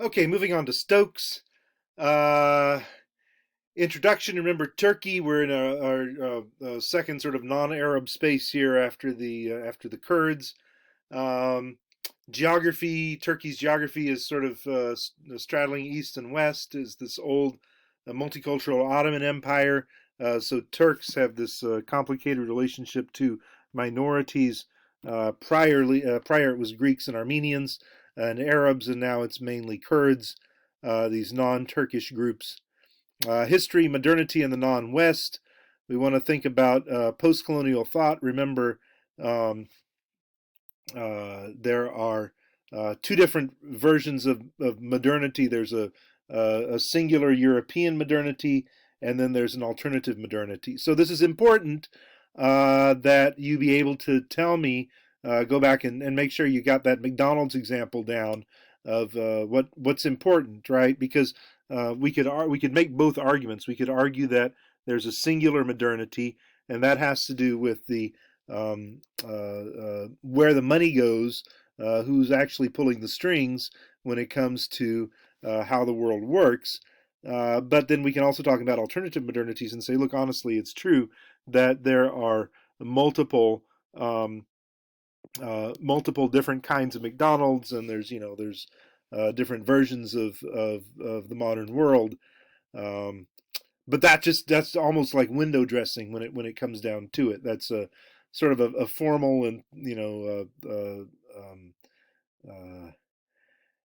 Okay, moving on to Stokes. Uh, Introduction. Remember Turkey. We're in our second sort of non-Arab space here after the Kurds. Um, Geography. Turkey's geography is sort of straddling east and west. Is this old multicultural Ottoman Empire? So Turks have this complicated relationship to minorities. Prior it was Greeks and Armenians and Arabs, and now it's mainly Kurds. These non-Turkish groups. History, modernity, and the non-West. We want to think about post-colonial thought. Remember, um, there are two different versions of modernity. There's a singular European modernity, and then there's an alternative modernity. So this is important that you be able to tell me, go back and make sure you got that McDonald's example down of what's important, right? Because we could make both arguments. We could argue that there's a singular modernity, and that has to do with the where the money goes, who's actually pulling the strings when it comes to how the world works. But then we can also talk about alternative modernities and say, look, honestly, it's true that there are multiple um, multiple different kinds of McDonald's, and there's different versions of the modern world. Um, but that's almost like window dressing when it comes down to it. That's a sort of a formal and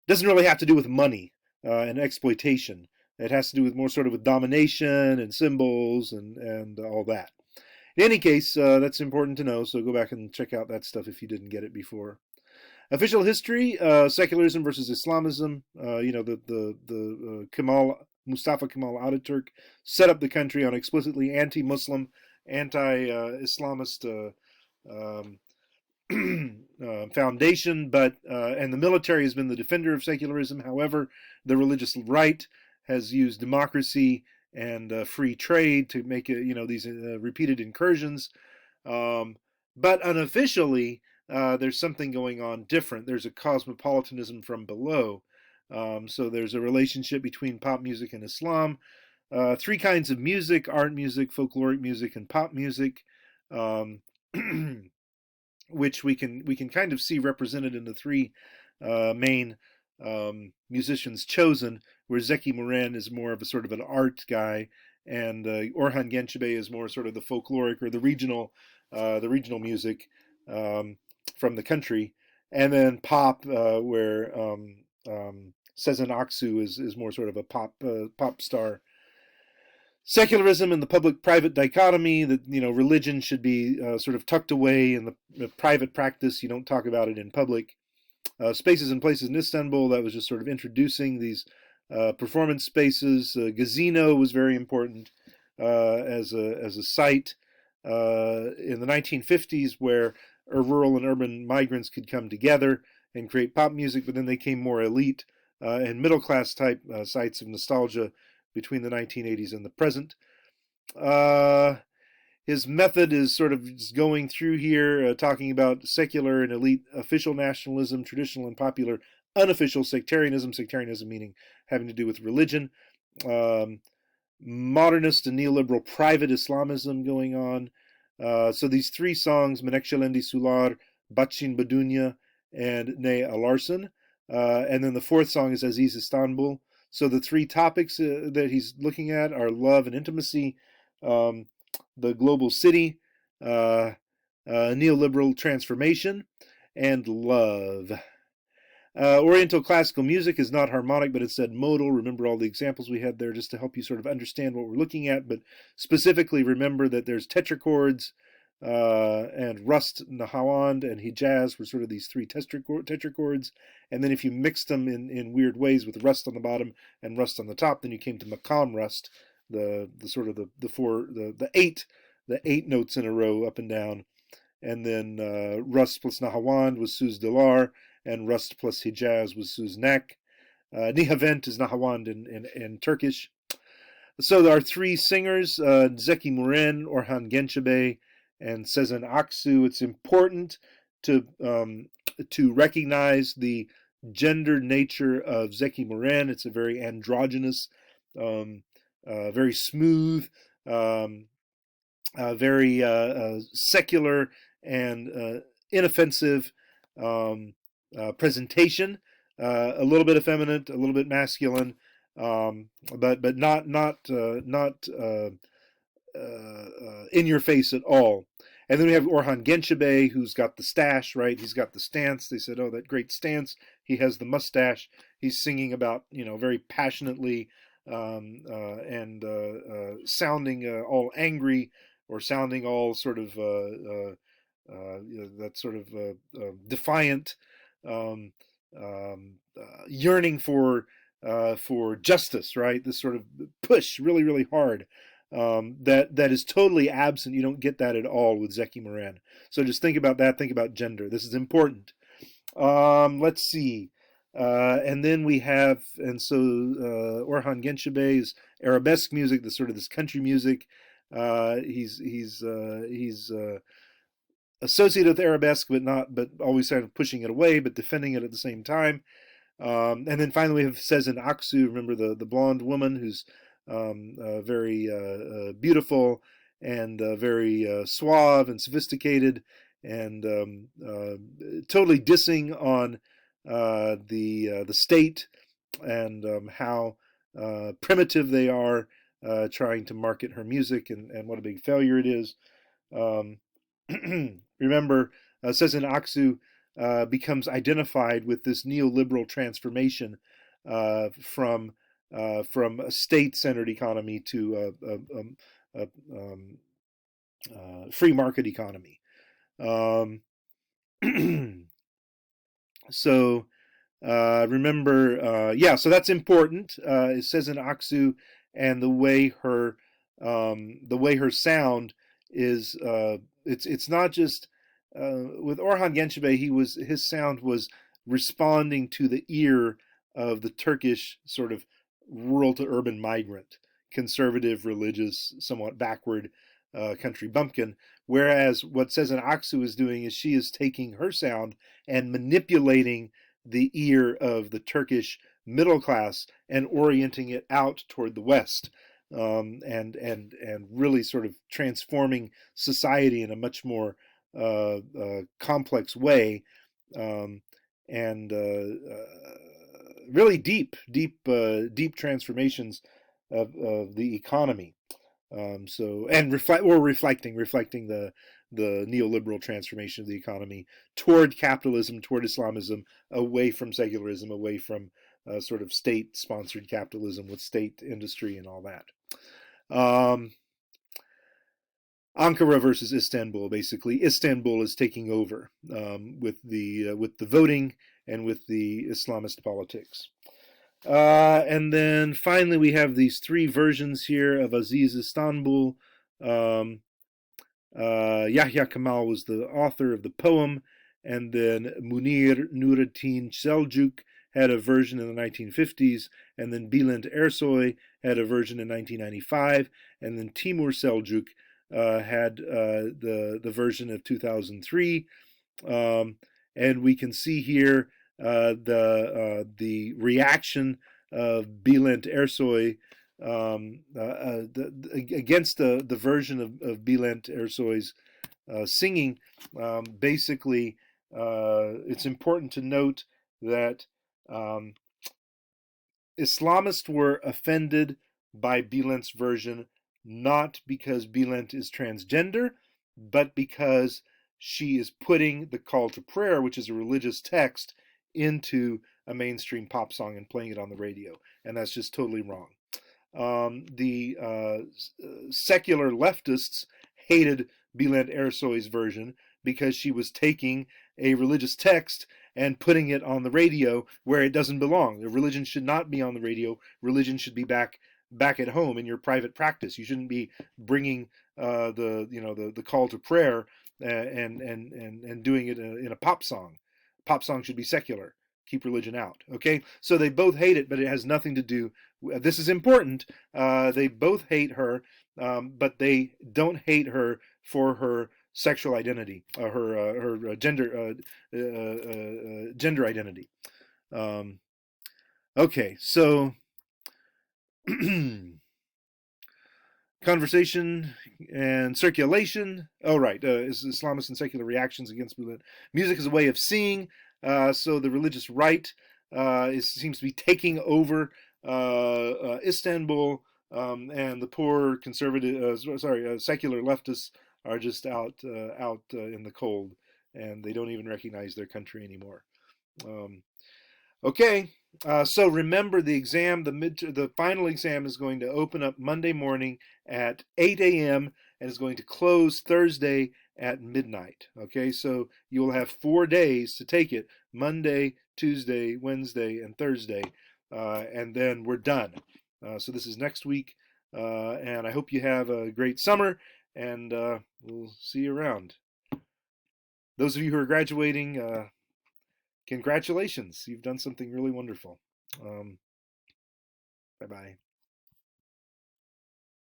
doesn't really have to do with money and exploitation. It has to do with more sort of with domination and symbols and all that. In any case, that's important to know. So go back and check out that stuff if you didn't get it before. Official history: secularism versus Islamism. The Kemal Mustafa Kemal Ataturk set up the country on explicitly anti-Muslim, anti-Islamist um, foundation, but and the military has been the defender of secularism. However, the religious right has used democracy and free trade to make it, these repeated incursions. Um, but unofficially, there's something going on different. There's a cosmopolitanism from below. So there's a relationship between pop music and Islam. Three kinds of music: art music, folkloric music, and pop music. Um, which we can kind of see represented in the three main musicians chosen, where Zeki Müren is more of a sort of an art guy, and Orhan Gençebay is more sort of the folkloric or the regional music um, from the country, and then pop, where Sezen Aksu is more sort of a pop star. Secularism and the public-private dichotomy, that religion should be sort of tucked away in the private practice. You don't talk about it in public. Spaces and places in Istanbul, that was just sort of introducing these performance spaces. Gazino was very important as a site in the 1950s, where rural and urban migrants could come together and create pop music, but then they came more elite and middle class type sites of nostalgia between the 1980s and the present. Uh, his method is sort of just going through here, talking about secular and elite official nationalism, traditional and popular unofficial sectarianism, sectarianism meaning having to do with religion, um, modernist and neoliberal private Islamism going on. So these three songs, Menekşelendi Sular, Bachin Badunya, and Ne Alarson. And then the fourth song is Aziz Istanbul. So the three topics that he's looking at are love and intimacy, um, the global city, uh, neoliberal transformation, and love. Oriental classical music is not harmonic, but instead modal. Remember all the examples we had there just to help you sort of understand what we're looking at. But specifically, remember that there's tetrachords and Rust, Nahawand, and Hijaz were sort of these three tetrachords. And then if you mixed them in weird ways with Rust on the bottom and Rust on the top, then you came to Maqam Rust, the sort of the eight notes in a row up and down. And then Rust plus Nahawand was Suz Dilar, and Rust plus Hijaz was Suznak. Nihavent is Nahawand in Turkish. So there are three singers, Zeki Müren, Orhan Gençebay, and Sezen Aksu. It's important to recognize the gender nature of Zeki Moran. It's a very androgynous, um, very smooth, um, very secular and inoffensive um, presentation. A little bit effeminate, a little bit masculine, but not in your face at all. And then we have Orhan Genshebay, who's got the stash, right? He's got the stance. They said, "Oh, that great stance." He has the mustache. He's singing about, very passionately and sounding all angry, or sounding all sort of that sort of defiant, um, yearning for justice, right? This sort of push really, really hard. That is totally absent. You don't get that at all with Zeki Moran. So just think about that. Think about gender. This is important. Let's see. And then we have, and so Orhan Gencebay's arabesque music, the sort of this country music. He's associated with arabesque, but always kind of pushing it away, but defending it at the same time. And then finally we have Sezen Aksu. Remember the blonde woman who's very beautiful and very suave and sophisticated, and totally dissing on the state, and how primitive they are, trying to market her music, and what a big failure it is. Um, remember, Sezen Aksu becomes identified with this neoliberal transformation from a state-centered economy to a free market economy. Um, so remember, so that's important. It says in Aksu, and the way her sound is, it's not just with Orhan Gençebay. His sound was responding to the ear of the Turkish sort of rural to urban migrant, conservative, religious, somewhat backward country bumpkin. Whereas what Sezen Aksu is doing is she is taking her sound and manipulating the ear of the Turkish middle class and orienting it out toward the West, and really sort of transforming society in a much more complex way, um, and really deep transformations of the economy. So, and reflecting the neoliberal transformation of the economy toward capitalism, toward Islamism, away from secularism, away from sort of state-sponsored capitalism with state industry and all that. Ankara versus Istanbul. Basically, Istanbul is taking over with the voting and with the Islamist politics. And then finally, we have these three versions here of Aziz Istanbul. Yahya Kemal was the author of the poem, and then Munir Nurettin Seljuk had a version in the 1950s, and then Bülent Ersoy had a version in 1995, and then Timur Seljuk had the version of 2003. And we can see here the reaction of Bülent Ersoy against the version of Bülent Ersoy's singing. Basically, it's important to note that Islamists were offended by Bülent's version, not because Bülent is transgender, but because she is putting the call to prayer, which is a religious text, into a mainstream pop song and playing it on the radio. And that's just totally wrong. The secular leftists hated Bülent Ersoy's version because she was taking a religious text and putting it on the radio where it doesn't belong. The religion should not be on the radio. Religion should be back at home in your private practice. You shouldn't be bringing the call to prayer and doing it in a pop song. Pop song should be secular. Keep religion out. Okay, so they both hate it, but it has nothing to do. This is important. They both hate her, but they don't hate her for her sexual identity, her gender identity. Um, okay, so conversation and circulation. Oh, right. Is Islamist and secular reactions against movement. Music is a way of seeing. So the religious right seems to be taking over Istanbul, and the poor conservative, secular leftists are just out in the cold, and they don't even recognize their country anymore. Um, Okay, so remember the final exam is going to open up Monday morning at 8 a.m. and is going to close Thursday at midnight. Okay, so you will have 4 days to take it: Monday, Tuesday, Wednesday, and Thursday, and then we're done. So this is next week, and I hope you have a great summer, and we'll see you around. Those of you who are graduating, congratulations! You've done something really wonderful. Bye bye.